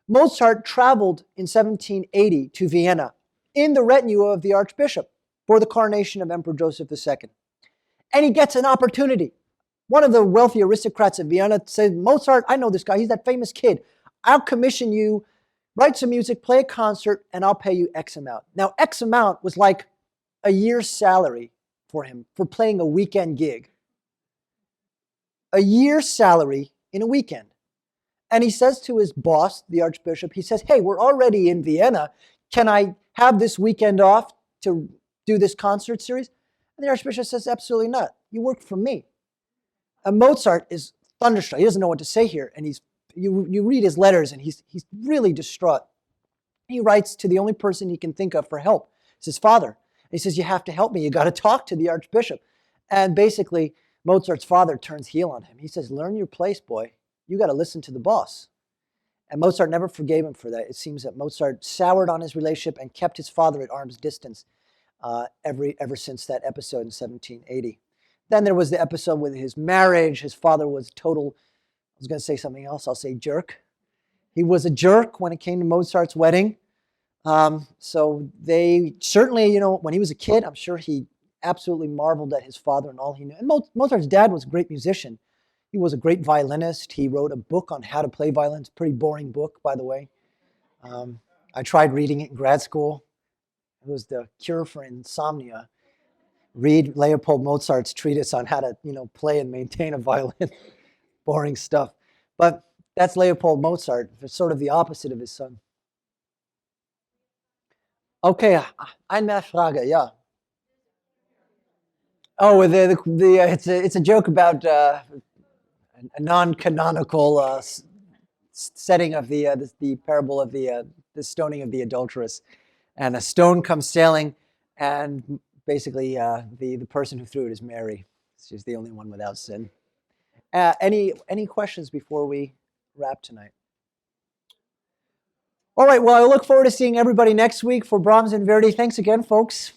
Mozart traveled in 1780 to Vienna in the retinue of the archbishop for the coronation of Emperor Joseph II. And he gets an opportunity. One of the wealthy aristocrats of Vienna said, Mozart, I know this guy, he's that famous kid. I'll commission you, write some music, play a concert, and I'll pay you X amount. Now, X amount was like a year's salary for him for playing a weekend gig. A year's salary in a weekend. And he says to his boss, the archbishop, he says, hey, we're already in Vienna. Can I have this weekend off to do this concert series? And the archbishop says, absolutely not. You work for me. And Mozart is thunderstruck. He doesn't know what to say here. And you read his letters and he's really distraught. He writes to the only person he can think of for help. It's his father. And he says, you have to help me. You got to talk to the archbishop. And basically, Mozart's father turns heel on him. He says, learn your place, boy. You got to listen to the boss. And Mozart never forgave him for that. It seems that Mozart soured on his relationship and kept his father at arm's distance ever since that episode in 1780. Then there was the episode with his marriage. His father was total, I was going to say something else, I'll say jerk. He was a jerk when it came to Mozart's wedding. So they certainly, when he was a kid, I'm sure he absolutely marveled at his father and all he knew. And Mozart's dad was a great musician. He was a great violinist. He wrote a book on how to play violin. It's a pretty boring book, by the way. I tried reading it in grad school. It was the cure for insomnia. Read Leopold Mozart's treatise on how to, play and maintain a violin. Boring stuff. But that's Leopold Mozart. It's sort of the opposite of his son. Okay, eine Frage, ja. Oh, it's a joke about a non-canonical setting of the parable of the stoning of the adulteress. And a stone comes sailing, and basically the person who threw it is Mary. She's the only one without sin. Any questions before we wrap tonight? All right, well, I look forward to seeing everybody next week for Brahms and Verdi. Thanks again, folks.